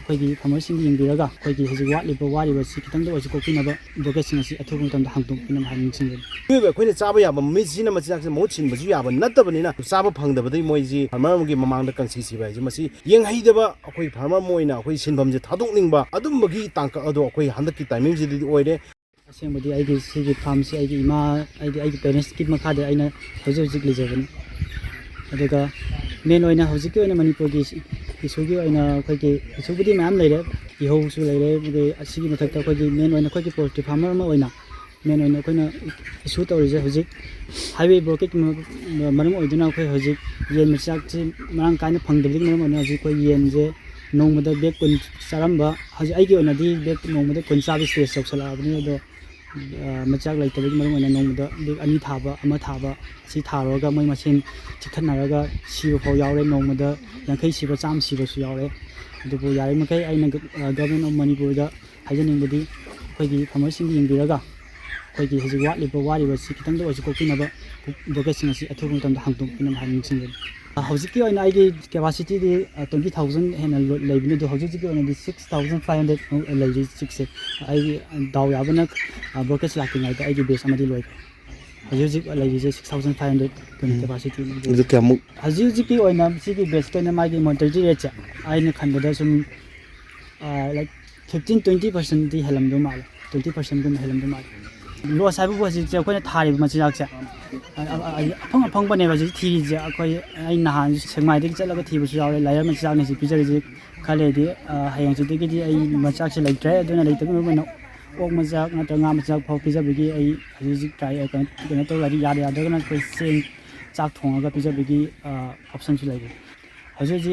ꯑꯩꯈꯣꯏꯒꯤ ꯐꯥꯔꯃꯔꯁꯤꯡ ꯌꯦꯡꯕꯤꯔꯒ ꯑꯩꯈꯣꯏꯒꯤ ꯍꯧꯖꯤꯛ ꯋꯥꯔꯤꯕꯁꯤ ꯈꯤꯇꯪꯗ ꯑꯣꯏꯔꯁꯨ ꯀꯣꯛꯄꯤꯅꯕ ꯕ꯭ꯂꯣꯀꯦꯠꯁꯤꯡ ꯑꯁꯤ ꯑꯊꯨꯕ ꯃꯇꯝꯗ ꯍꯥꯡꯗꯣꯛꯄꯤꯅꯕ ꯍꯥꯏꯅ ꯅꯤꯡꯁꯤꯡꯖꯔꯤ ꯃꯤꯑꯣꯏꯕ ꯑꯩꯈꯣꯏꯅ ꯆꯥꯕ ꯌꯥꯕ ꯃꯤꯠꯁꯤꯅ ꯃꯆꯤꯟꯖꯥꯛꯁꯦ ꯃꯍꯨꯠ ꯁꯤꯟꯕꯁꯨ ꯌꯥꯕ ꯅꯠꯇꯕꯅꯤꯅ ꯆꯥꯕ ꯐꯪꯗꯕꯗꯒꯤ ꯃꯣꯏꯁꯤ ꯐꯥꯔꯃꯔ ꯑꯃꯒꯤ ꯃꯃꯥꯡꯗ ꯀꯪꯁꯤ ꯁꯤꯕ ꯍꯥꯏꯁꯤ ꯃꯁꯤ ꯌꯦꯡꯍꯩꯗꯕ ꯑꯩꯈꯣꯏ ꯐꯥꯔꯃꯔ ꯑꯃ ꯑꯣꯏꯅ ꯑꯩꯈꯣꯏ ꯁꯤꯟꯐꯝꯁꯦ ꯊꯥꯗꯣꯛꯅꯤꯡꯕ ꯑꯗꯨꯝꯕꯒꯤ ꯇꯥꯡꯀꯛ ꯑꯗꯣ ꯑꯩꯈꯣꯏ ꯍꯟꯗꯛꯀꯤ ꯇꯥꯏꯃꯤꯡꯁꯤꯗꯗꯤ ꯑꯣꯏꯔꯦ ꯑꯁꯦꯡꯕꯗꯤ ꯑꯩꯒꯤ ꯁꯤꯒꯤ ꯐꯥꯔꯝꯁꯤ ꯑꯩꯒꯤ ꯏꯃꯥ ꯑꯩꯒꯤ ꯄꯦꯔꯦꯟꯁꯀꯤ ꯃꯈꯥꯗ ꯑꯩꯅ ꯍꯧꯖꯤꯛ ꯂꯩꯖꯕꯅꯤ ꯑꯗꯨꯒ ꯃꯦꯟ ꯑꯣꯏꯅ ꯍꯧꯖꯤꯛꯀꯤ ꯑꯣꯏꯅ ꯃꯅꯤꯄꯨꯔꯒꯤ ꯏꯁꯨꯒꯤ ꯑꯣꯏꯅ ꯑꯩꯈꯣꯏꯒꯤ ꯏꯁꯨꯕꯨꯗꯤ ꯃꯌꯥꯝ ꯂꯩꯔꯦ ꯏꯍꯧꯁꯨ ꯂꯩꯔꯦ ꯑꯗꯒꯤ ꯑꯁꯤꯒꯤ ꯃꯊꯛꯇ ꯑꯩꯈꯣꯏꯒꯤ ꯃꯦꯟ ꯑꯣꯏꯅ ꯑꯩꯈꯣꯏꯒꯤ ꯄꯣꯜꯇ꯭ꯔꯤ ꯐꯥꯔꯃꯔ ꯑꯃ ꯑꯣꯏꯅ ꯃꯦꯟ ꯑꯣꯏꯅ ꯑꯩꯈꯣꯏꯅ ꯏꯁꯨ ꯇꯧꯔꯤꯁꯦ ꯍꯧꯖꯤꯛ ꯍꯥꯏꯋꯦ ꯕ꯭ꯂꯣꯀꯦꯠꯀꯤ ꯃꯔꯝ ꯑꯣꯏꯗꯨꯅ ꯑꯩꯈꯣꯏ ꯍꯧꯖꯤꯛ ꯌꯦꯟ ꯃꯆꯤꯟꯖꯥꯛꯁꯤ ꯃꯔꯥꯡ ꯀꯥꯏꯅ ꯐꯪꯗꯕꯒꯤ ꯃꯔꯝ ꯑꯣꯏꯅ ꯍꯧꯖꯤꯛ ꯑꯩꯈꯣꯏ ꯌꯦꯟꯁꯦ ꯅꯣꯡꯃꯗ ꯕꯦꯛ 10 ꯆꯥꯔꯝꯕ ꯍꯧꯖꯤꯛ ꯑꯩꯒꯤ ꯑꯣꯏꯅꯗꯤ ꯕꯦꯛ ꯅꯣꯡꯃꯗ 10 ꯆꯥꯕ ꯁ꯭ꯇꯦꯖ ꯌꯧꯁꯜꯂꯛꯑꯕꯅꯤ ꯑꯗꯣ ꯃꯆꯥꯛ ꯂꯩꯇꯕꯒꯤ ꯃꯔꯝ ꯑꯣꯏꯅ ꯅꯣꯡꯃꯗ ꯕꯦꯛ 2 ꯊꯥꯕ 1 ꯊꯥꯕ ꯑꯁꯤ ꯊꯥꯔꯨꯔꯒ ꯃꯣꯏ ꯃꯁꯦꯟ ꯆꯤꯛꯊꯠꯅꯔꯒ ꯁꯤꯕ ꯐꯥꯎ ꯌꯥꯎꯔꯦ ꯅꯣꯡꯃꯗ 50 ꯁꯤꯕ 100 ꯁꯤꯕꯁꯨ ꯌꯥꯎꯔꯦ ꯑꯗꯨꯕꯨ ꯌꯥꯔꯤꯃꯈꯩ ꯑꯩꯅ ꯒꯚꯔꯟꯃꯦꯟꯠ ꯑꯣꯐ ꯃꯅꯤꯄꯨꯔꯗ ꯍꯥꯏꯖꯅꯤꯡꯕꯗꯤ ꯑꯩꯈꯣꯏꯒꯤ ꯐꯥꯔꯃꯔꯁꯤꯡ ꯌꯦꯡꯕꯤꯔꯒ ꯑꯩꯈꯣꯏꯒꯤ ꯍꯧꯖꯤꯛ ꯋꯥꯔꯤꯕꯁꯤ ꯈꯤꯇꯪꯗ ꯑꯣꯏꯔꯁꯨ ꯀꯣꯛꯄꯤꯅꯕ ꯕ꯭ꯂꯣꯀꯦꯠꯁꯤꯡ ꯑꯁꯤ ꯑꯊꯨꯕ ꯃꯇꯝꯗ ꯍꯥꯡꯗꯣꯛꯄꯤꯅꯕ ꯍꯥꯏꯅ ꯅꯤꯡꯁꯤꯡꯖꯔꯤ ꯍꯧꯖꯤꯛꯀꯤ ꯑꯣꯏꯅ ꯑꯩꯒꯤ ꯀꯦꯄꯥꯁꯤꯇꯤꯗꯤ 20,000 ꯍꯦꯟꯅ ꯂꯩꯕꯅꯤ ꯑꯗꯣ ꯍꯧꯖꯤꯛꯀꯤ ꯑꯣꯏꯅꯗꯤ 6,500 ꯂꯩꯔꯤ ꯆꯤꯛꯁꯦ ꯑꯩꯒꯤ ꯗꯥꯎ ꯌꯥꯕꯅ ꯕ꯭ꯂꯣꯀꯦꯠꯁ ꯂꯥꯛꯇ꯭ꯔꯤꯉꯩꯗ ꯑꯩꯒꯤ ꯕꯦꯁ ꯑꯃꯗꯤ ꯂꯣꯏꯈ꯭ꯔꯦ ꯍꯧꯖꯤꯛ ꯂꯩꯔꯤꯁꯦ 6,500 ꯀꯦꯄꯥꯁꯤꯇꯤꯅꯤ ꯍꯧꯖꯤꯛꯀꯤ ꯑꯣꯏꯅ ꯁꯤꯒꯤ ꯕꯦꯁꯀꯤ ꯑꯣꯏꯅ ꯃꯥꯒꯤ ꯃꯣꯔꯇꯦꯂꯤꯇꯤ ꯔꯦꯠꯁꯦ ꯑꯩꯅ ꯈꯟꯕꯗ ꯁꯨꯝ ꯂꯥꯏꯛ 15-20% ꯍꯦꯜꯂꯝꯗꯧ ꯃꯥꯜꯂꯦ 20%ꯒꯨꯝꯕ ꯍꯦꯜꯂꯝꯗꯧ ꯃꯥꯜꯂꯦ ꯂꯣꯁ ꯍꯥꯏꯕꯕꯨ ꯍꯧꯖꯤꯛꯁꯦ ꯑꯩꯈꯣꯏꯅ ꯊꯥꯔꯤꯕ ꯃꯆꯤꯟꯖꯥꯛꯁꯦ ꯑꯐꯪꯕꯅꯦꯕ ꯍꯧꯖꯤꯛ ꯊꯤꯔꯤꯁꯦ ꯑꯩꯈꯣꯏ ꯑꯩ ꯅꯍꯥꯟ ꯁꯦꯛꯃꯥꯏꯗꯒꯤ ꯆꯠꯂꯒ ꯊꯤꯕꯁꯨ ꯌꯥꯎꯔꯦ ꯂꯥꯏꯌꯔ ꯃꯆꯤꯟꯖꯥꯛꯅꯤ ꯍꯧꯖꯤꯛ ꯄꯤꯖꯔꯤꯁꯦ ꯈꯜꯂꯦꯗꯤ ꯍꯌꯦꯡꯁꯤꯗꯒꯤꯗꯤ ꯑꯩ ꯃꯆꯤꯟꯖꯥꯛꯁꯦ ꯂꯩꯇ꯭ꯔꯦ ꯑꯗꯨꯅ ꯂꯩꯇꯕꯒꯤ ꯃꯔꯝ ꯑꯣꯏꯅ ꯑꯣꯛ ꯃꯆꯤꯟꯖꯥꯛ ꯅꯠꯇ꯭ꯔꯒ ꯉꯥ ꯃꯆꯤꯟꯖꯥꯛ ꯐꯥꯎ ꯄꯤꯖꯕꯒꯤ ꯑꯩ ꯍꯧꯖꯤꯛ ꯀꯩꯅꯣ ꯇꯧꯔꯗꯤ ꯌꯥꯗ꯭ꯔꯒꯅ ꯑꯩꯈꯣꯏ ꯆꯦꯡ ꯆꯥꯛ ꯊꯣꯡꯉꯒ ꯄꯤꯖꯕꯒꯤ ꯑꯣꯞꯁꯟꯁꯨ ꯂꯩꯔꯦ ꯍꯧꯖꯤꯛ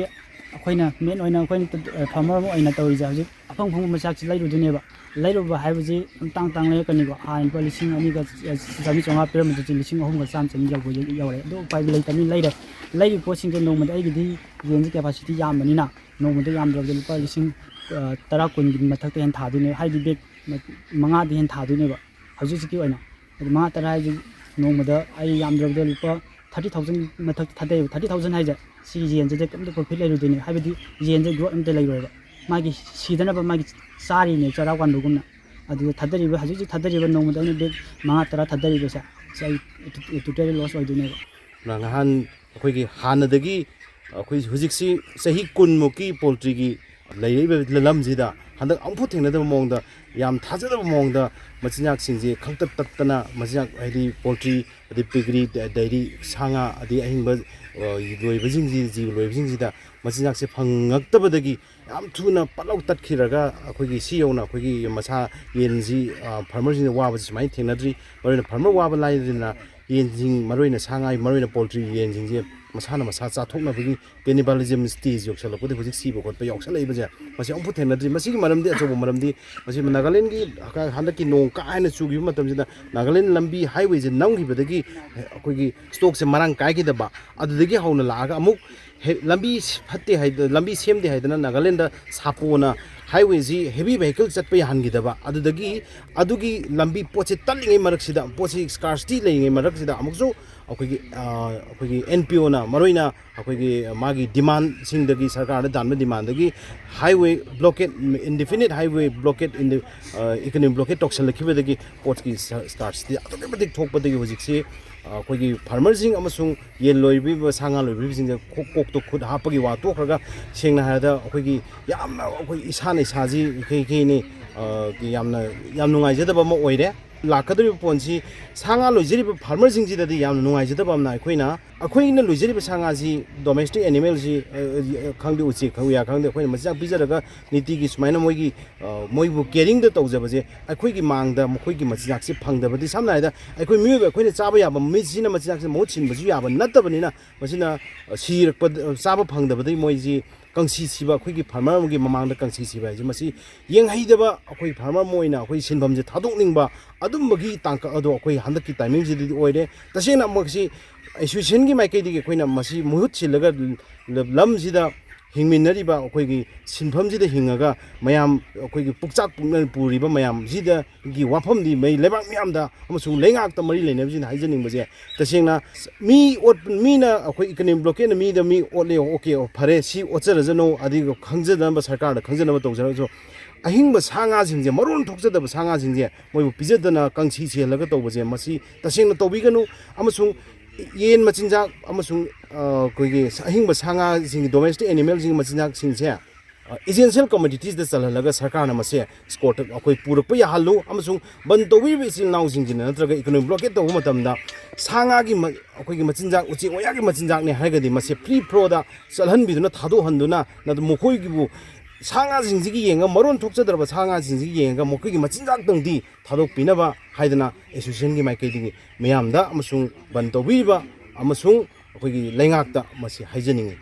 ꯑꯩꯈꯣꯏꯅ ꯃꯦꯟ ꯑꯣꯏꯅ ꯑꯩꯈꯣꯏꯅ ꯐꯥꯔꯃꯔ ꯑꯃ ꯑꯣꯏꯅ ꯇꯧꯔꯤꯁꯦ ꯍꯧꯖꯤꯛ ꯑꯐꯪꯕ ꯃꯆꯤꯟꯖꯥꯛꯁꯦ ꯂꯩꯔꯨꯗꯣꯏꯅꯦꯕ ꯂꯩꯔꯨꯕ ꯍꯥꯏꯕꯁꯤ ꯇꯥꯡ ꯂꯩꯔꯛꯀꯅꯤꯀꯣ ꯍꯥꯟꯅ ꯂꯨꯄꯥ 2,200 3,500 ꯄꯤꯔꯝꯕꯗꯨ 3,300 ꯌꯧꯔꯦ ꯑꯗꯨ ꯎꯄꯥꯏ ꯂꯩꯇꯕꯅꯤꯅ ꯂꯩꯔꯤꯕ ꯄꯣꯠꯁꯤꯡꯁꯦ ꯅꯣꯡꯃꯗ ꯑꯩꯒꯤꯗꯤ ꯌꯦꯟꯁꯤ ꯀꯦꯄꯥꯁꯤꯇꯤ ꯌꯥꯝꯕꯅꯤꯅ ꯅꯣꯡꯃꯗ ꯌꯥꯝꯗ꯭ꯔꯕꯗ ꯂꯨꯄꯥ 10,000-10,20ꯒꯤ ꯃꯊꯛꯇ ꯍꯦꯟꯅ ꯊꯥꯗꯣꯏꯅꯦ ꯍꯥꯏꯗꯤ ꯕꯦꯛ 5ꯗꯤ ꯍꯦꯟꯅ ꯊꯥꯗꯣꯏꯅꯦꯕ ꯍꯧꯖꯤꯛꯀꯤ ꯑꯣꯏꯅ ꯑꯗꯨ 5-10 ꯍꯥꯏꯁꯤ ꯅꯣꯡꯃꯗ ꯑꯩ ꯌꯥꯝꯗ꯭ꯔꯕꯗ ꯂꯨꯄꯥ 30,000 ꯃꯊꯛꯇ ꯊꯥꯗꯩꯑꯕ 30,000 ꯍꯥꯏꯁꯦ ꯁꯤꯒꯤ ꯌꯦꯟꯁꯤꯗ ꯀꯩꯝꯇ ꯄ꯭ꯔꯣꯐꯤꯠ ꯂꯩꯔꯣꯏꯗꯣꯏꯅꯦ ꯍꯥꯏꯕꯗꯤ ꯌꯦꯟꯁꯦ ꯒ꯭ꯔꯣꯠ ꯑꯝꯇ ꯂꯩꯔꯣꯏꯕ ꯃꯥꯒꯤ ꯁꯤꯗꯅꯕ ꯃꯥꯒꯤ ꯆꯥꯔꯤꯅꯦ ꯆꯔꯥ ꯋꯥꯟꯕꯒꯨꯝꯅ ꯑꯗꯨꯗ ꯊꯥꯗꯔꯤꯕ ꯍꯧꯖꯤꯛ ꯊꯥꯗꯔꯤꯕ ꯅꯣꯡꯃꯗ ꯑꯩꯅ ꯕꯦꯛ 5-10 ꯊꯥꯗꯔꯤꯕꯁꯦ ꯁꯤ ꯑꯩ ꯇꯣꯇꯦꯜ ꯂꯣꯁ ꯑꯣꯏꯗꯣꯏꯅꯦꯕ ꯅꯍꯥꯟ ꯑꯩꯈꯣꯏꯒꯤ ꯍꯥꯟꯅꯗꯒꯤ ꯑꯩꯈꯣꯏ ꯍꯧꯖꯤꯛꯁꯤ ꯆꯍꯤ 10ꯃꯨꯛꯀꯤ ꯄꯣꯜꯇ꯭ꯔꯤꯒꯤ ꯂꯩꯔꯤꯕ ꯂꯝꯁꯤꯗ ꯍꯟꯗꯛ ꯑꯃꯨꯛꯐꯥꯎ ꯊꯦꯡꯅꯗꯕ ꯃꯑꯣꯡꯗ ꯌꯥꯝ ꯊꯥꯖꯗꯕ ꯃꯑꯣꯡꯗ ꯃꯆꯤꯟꯖꯥꯛꯁꯤꯡꯁꯦ ꯈꯪꯇꯠ ꯇꯠꯇꯅ ꯃꯆꯤꯟꯖꯥꯛ ꯍꯥꯏꯗꯤ ꯄꯣꯜꯇ꯭ꯔꯤ ꯑꯗꯩ ꯄꯤꯒ꯭ꯔꯤ ꯗꯩꯔꯤ ꯁꯥ ꯉꯥ ꯑꯗꯩ ꯑꯍꯤꯡꯕ ꯂꯣꯏꯕꯁꯤꯡꯁꯤ ꯖꯤꯕ ꯂꯣꯏꯕꯁꯤꯡꯁꯤꯗ ꯃꯆꯤꯟꯖꯥꯛꯁꯦ ꯐꯪꯉꯛꯇꯕꯗꯒꯤ ꯌꯥꯝ ꯊꯨꯅ ꯄꯠꯂꯥꯎ ꯇꯠꯈꯤꯔꯒ ꯑꯩꯈꯣꯏꯒꯤ ꯁꯤ ꯌꯧꯅ ꯑꯩꯈꯣꯏꯒꯤ ꯃꯁꯥ ꯌꯦꯟꯁꯤ ꯐꯥꯔꯃꯔꯁꯤꯡꯅ ꯋꯥꯕꯁꯤ ꯁꯨꯃꯥꯏꯅ ꯊꯦꯡꯅꯗ꯭ꯔꯤ ꯃꯔꯨꯑꯣꯏꯅ ꯐꯥꯔꯃꯔ ꯋꯥꯕ ꯂꯥꯏꯔꯗꯅ ꯌꯦꯟꯁꯤꯡ ꯃꯔꯨꯑꯣꯏꯅ ꯁꯥ ꯉꯥ ꯃꯔꯨꯑꯣꯏꯅ ꯄꯣꯜꯇ꯭ꯔꯤ ꯌꯦꯟꯁꯤꯡꯁꯦ ꯃꯁꯥꯅ ꯃꯁꯥ ꯆꯥꯊꯣꯛꯅꯕꯒꯤ ꯀꯦꯅꯤꯕꯥꯂꯤꯖꯝ ꯁ꯭ꯇꯦꯖ ꯌꯧꯁꯜꯂꯛꯄꯗꯒꯤ ꯍꯧꯖꯤꯛ ꯁꯤꯕ ꯈꯣꯠꯄ ꯌꯥꯎꯁꯜꯂꯛꯏꯕꯁꯦ ꯃꯁꯤ ꯑꯃꯨꯛꯐꯥꯎ ꯊꯦꯡꯅꯗ꯭ꯔꯤ ꯃꯁꯤꯒꯤ ꯃꯔꯝꯗꯤ ꯑꯆꯧꯕ ꯃꯔꯝꯗꯤ ꯃꯁꯤ ꯅꯥꯒꯥꯂꯦꯟꯒꯤ ꯍꯟꯗꯛꯀꯤ ꯅꯣꯡ ꯀꯥ ꯍꯦꯟꯅ ꯆꯨꯈꯤꯕ ꯃꯇꯝꯁꯤꯗ ꯅꯥꯒꯥꯂꯦꯟ ꯂꯝꯕꯤ ꯍꯥꯏꯋꯦꯁꯦ ꯅꯝꯈꯤꯕꯗꯒꯤ ꯑꯩꯈꯣꯏꯒꯤ ꯁ꯭ꯇꯣꯛꯁꯦ ꯃꯔꯥꯡ ꯀꯥꯏꯈꯤꯗꯕ ꯑꯗꯨꯗꯒꯤ ꯍꯧꯅ ꯂꯥꯛꯑꯒ ꯑꯃꯨꯛ ꯂꯝꯕꯤ ꯐꯠꯇꯦ ꯂꯝꯕꯤ ꯁꯦꯝꯗꯦ ꯍꯥꯏꯗꯅ ꯅꯥꯒꯥꯂꯦꯟꯗ ꯁꯥꯄꯣꯅ ꯍꯥꯏꯋꯦꯁꯤ ꯍꯦꯚꯤ ꯚꯦꯍꯤꯀꯜ ꯆꯠꯄ ꯌꯥꯍꯟꯈꯤꯗꯕ ꯑꯗꯨꯒꯤ ꯂꯝꯕꯤ ꯄꯣꯠꯁꯦ ꯇꯠꯂꯤꯉꯩ ꯃꯔꯛꯁꯤꯗ ꯄꯣꯠꯁꯤ ꯁ꯭ꯀꯥꯔꯁꯤꯇꯤ ꯂꯩꯔꯤꯉꯩ ꯃꯔꯛꯁꯤꯗ ꯑꯃꯨꯛꯁꯨ ꯑꯩꯈꯣꯏꯒꯤ NPOꯅ ꯃꯔꯨꯑꯣꯏꯅ ꯑꯩꯈꯣꯏꯒꯤ ꯃꯥꯒꯤ ꯗꯤꯃꯥꯟꯁꯤꯡꯗꯒꯤ ꯁꯔꯀꯥꯔꯗ ꯗꯥꯟꯕ ꯗꯤꯃꯥꯟꯗꯒꯤ highway blockade indefinite highway blockade economic blockade ꯇꯧꯁꯜꯂꯛꯈꯤꯕꯗꯒꯤ ꯄꯣꯠꯀꯤ ꯁ꯭ꯀꯥꯔꯁꯤꯇꯤ ꯑꯗꯨꯛꯀꯤ ꯃꯇꯤꯛ ꯊꯣꯛꯄꯗꯒꯤ ꯍꯧꯖꯤꯛꯁꯤ ꯑꯩꯈꯣꯏꯒꯤ ꯐꯥꯔꯃꯔꯁꯤꯡ ꯑꯃꯁꯨꯡ ꯌꯦꯟ ꯂꯣꯏꯕꯤꯕ ꯁꯥ ꯉꯥ ꯂꯣꯏꯕꯤꯕꯁꯤꯡꯁꯦ ꯀꯣꯛꯇ ꯈꯨꯠ ꯍꯥꯞꯄꯒꯤ ꯋꯥ ꯇꯣꯛꯈ꯭ꯔꯒ ꯁꯦꯡꯅ ꯍꯥꯏꯔꯕꯗ ꯑꯩꯈꯣꯏꯒꯤ ꯌꯥꯝꯅ ꯑꯩꯈꯣꯏ ꯏꯁꯥꯁꯤ ꯌꯥꯝ ꯅꯨꯡꯉꯥꯏꯖꯗꯕ ꯑꯃ ꯑꯣꯏꯔꯦ ꯂꯥꯛꯀꯗꯧꯔꯤꯕ ꯄꯣꯠꯁꯤ ꯁꯥ ꯉꯥ ꯂꯣꯏꯖꯔꯤꯕ ꯐꯥꯔꯃꯔꯁꯤꯡꯁꯤꯗꯗꯤ ꯌꯥꯝꯅ ꯅꯨꯡꯉꯥꯏꯖꯗꯕ ꯑꯃꯅ ꯑꯩꯈꯣꯏꯅ ꯂꯣꯏꯖꯔꯤꯕ ꯁꯥ ꯉꯥꯁꯤ ꯗꯣꯃꯦꯁꯇꯤꯛ ꯑꯦꯅꯤꯃꯦꯜꯁꯤ ꯈꯪꯗꯦ ꯎꯆꯦꯛ ꯈꯪꯗꯦ ꯑꯩꯈꯣꯏꯅ ꯃꯆꯤꯟꯖꯥꯛ ꯄꯤꯖꯔꯒ ꯅꯤꯇꯤꯒꯤ ꯁꯨꯃꯥꯏꯅ ꯃꯣꯏꯕꯨ ꯀꯦꯌꯔꯤꯡꯗ ꯇꯧꯖꯕꯁꯦ ꯑꯩꯈꯣꯏꯒꯤ ꯃꯥꯡꯗ ꯃꯈꯣꯏꯒꯤ ꯃꯆꯤꯟꯖꯥꯛꯁꯤ ꯐꯪꯗꯕꯗꯤ ꯁꯝꯅ ꯍꯥꯏꯔꯕꯗ ꯑꯩꯈꯣꯏ ꯃꯤꯑꯣꯏꯕ ꯑꯩꯈꯣꯏꯅ ꯆꯥꯕ ꯌꯥꯕ ꯃꯤꯠꯁꯤꯅ ꯃꯆꯤꯟꯖꯥꯛꯁꯤ ꯃꯍꯨꯠ ꯁꯤꯟꯕꯁꯨ ꯌꯥꯕ ꯅꯠꯇꯕꯅꯤꯅ ꯃꯁꯤꯅ ꯆꯥꯕ ꯐꯪꯗꯕꯗꯒꯤ ꯃꯣꯏꯁꯤ ꯀꯪꯁꯤ ꯁꯤꯕ ꯑꯩꯈꯣꯏꯒꯤ ꯐꯥꯔꯃꯔ ꯑꯃꯒꯤ ꯃꯃꯥꯡꯗ ꯀꯪꯁꯤ ꯁꯤꯕ ꯍꯥꯏꯁꯤ ꯃꯁꯤ ꯌꯦꯡꯍꯩꯗꯕ ꯑꯩꯈꯣꯏ ꯐꯥꯔꯃꯔ ꯑꯃ ꯑꯣꯏꯅ ꯑꯩꯈꯣꯏ ꯁꯤꯟꯐꯝꯁꯦ ꯊꯥꯗꯣꯛꯅꯤꯡꯕ ꯑꯗꯨꯝꯕꯒꯤ ꯇꯥꯡꯀꯛ ꯑꯗꯣ ꯑꯩꯈꯣꯏ ꯍꯟꯗꯛꯀꯤ ꯇꯥꯏꯃꯤꯡꯁꯤꯗꯗꯤ ꯑꯣꯏꯔꯦ ꯇꯁꯦꯡꯅ ꯃꯁꯤ ꯑꯦꯁꯣꯁꯤꯌꯦꯁꯟꯒꯤ ꯃꯥꯏꯀꯩꯗꯒꯤ ꯑꯩꯈꯣꯏꯅ ꯃꯁꯤ ꯃꯍꯨꯠ ꯁꯤꯜꯂꯒ ꯂꯝꯁꯤꯗ ꯍꯤꯡꯃꯤꯟꯅꯔꯤꯕ ꯑꯩꯈꯣꯏꯒꯤ ꯁꯤꯟꯐꯝꯁꯤꯗ ꯍꯤꯡꯉꯒ ꯃꯌꯥꯝ ꯑꯩꯈꯣꯏꯒꯤ ꯄꯨꯛꯆꯥꯛ ꯄꯨꯛꯅ ꯄꯨꯔꯤꯕ ꯃꯌꯥꯝꯁꯤꯗꯒꯤ ꯋꯥꯐꯝꯗꯤ ꯂꯩꯕꯥꯛ ꯃꯌꯥꯝꯗ ꯑꯃꯁꯨꯡ ꯂꯩꯉꯥꯛꯇ ꯃꯔꯤ ꯂꯩꯅꯕꯁꯤꯅ ꯍꯥꯏꯖꯅꯤꯡꯕꯁꯦ ꯇꯁꯦꯡꯅ ꯃꯤꯅ ꯑꯩꯈꯣꯏ ꯏꯀꯣꯅꯣꯃꯤꯛ ꯕ꯭ꯂꯣꯀꯦꯠꯅ ꯃꯤ ꯑꯣꯠꯂꯦ ꯑꯣꯀꯦ ꯐꯔꯦ ꯁꯤ ꯑꯣꯠꯆꯔꯖꯅꯨ ꯑꯗꯨꯒ ꯈꯪꯖꯅꯕ ꯁꯔꯀꯥꯔꯗ ꯈꯪꯖꯅꯕ ꯇꯧꯖꯔꯁꯨ ꯑꯍꯤꯡꯕ ꯁꯥ ꯉꯥꯁꯤꯡꯁꯦ ꯃꯔꯣꯟ ꯊꯣꯛꯆꯗꯕ ꯁꯥ ꯉꯥꯁꯤꯡꯁꯦ ꯃꯣꯏꯕꯨ ꯄꯤꯖꯗꯅ ꯀꯪꯁꯤ ꯁꯦꯜꯂꯒ ꯇꯧꯕꯁꯦ ꯃꯁꯤ ꯇꯁꯦꯡꯅ ꯇꯧꯕꯤꯒꯅꯨ ꯑꯃꯁꯨꯡ ꯌꯦꯟ ꯃꯆꯤꯟꯖꯥꯛ ꯑꯃꯁꯨꯡ ꯑꯩꯈꯣꯏꯒꯤ ꯑꯍꯤꯡꯕ ꯁꯥ ꯉꯥꯁꯤꯡꯒꯤ ꯗꯣꯃꯦꯁꯇꯤꯛ ꯑꯦꯅꯤꯃꯦꯜꯁꯤꯡꯒꯤ ꯃꯆꯤꯟꯖꯥꯛꯁꯤꯡꯁꯦ ꯏꯁꯦꯟꯁꯤꯌꯦꯜ ꯀꯃꯣꯗꯤꯇꯤꯁꯗ ꯆꯜꯍꯜꯂꯒ ꯁꯔꯀꯥꯔꯅ ꯃꯁꯦ ꯁ꯭ꯀꯣꯔꯠꯇ ꯑꯩꯈꯣꯏ ꯄꯨꯔꯛꯄ ꯌꯥꯍꯜꯂꯨ ꯑꯃꯁꯨꯡ ꯕꯟ ꯇꯧꯕꯤꯔꯤꯕ ꯏꯆꯤꯜ ꯏꯅꯥꯎꯁꯤꯡꯁꯤꯅ ꯅꯠꯇ꯭ꯔꯒ ꯏꯀꯣꯅꯣꯃꯤꯛ ꯕ꯭ꯂꯣꯀꯦꯠ ꯇꯧꯕ ꯃꯇꯝꯗ ꯁꯥ ꯉꯥꯒꯤ ꯑꯩꯈꯣꯏꯒꯤ ꯃꯆꯤꯟꯖꯥꯛ ꯎꯆꯦꯛ ꯋꯥꯌꯥꯒꯤ ꯃꯆꯤꯟꯖꯥꯛꯅꯦ ꯍꯥꯏꯔꯒꯗꯤ ꯃꯁꯦ ꯐ꯭ꯔꯤ ꯐ꯭ꯂꯣꯗ ꯆꯠꯍꯟꯕꯤꯗꯨꯅ ꯊꯥꯗꯣꯛꯍꯟꯗꯨꯅ ꯃꯈꯣꯏꯒꯤꯕꯨ ꯁꯥ ꯉꯥꯁꯤꯡꯁꯤꯒꯤ ꯌꯦꯡꯉꯒ ꯃꯔꯣꯟ ꯊꯣꯛꯆꯗ꯭ꯔꯕ ꯁꯥ ꯉꯥꯁꯤꯡꯁꯤꯒꯤ ꯌꯦꯡꯉꯒ ꯃꯈꯣꯏꯒꯤ ꯃꯆꯤꯟꯖꯥꯛꯇꯪꯗꯤ ꯊꯥꯗꯣꯛꯄꯤꯅꯕ ꯍꯥꯏꯗꯅ ꯑꯦꯁꯣꯁꯤꯌꯦꯁꯟꯒꯤ ꯃꯥꯏꯀꯩꯗꯒꯤ ꯃꯌꯥꯝꯗ ꯑꯃꯁꯨꯡ ꯕꯟ ꯇꯧꯕꯤꯔꯤꯕ ꯑꯃꯁꯨꯡ ꯑꯩꯈꯣꯏꯒꯤ ꯂꯩꯉꯥꯛꯇ ꯃꯁꯤ ꯍꯥꯏꯖꯅꯤꯡꯏ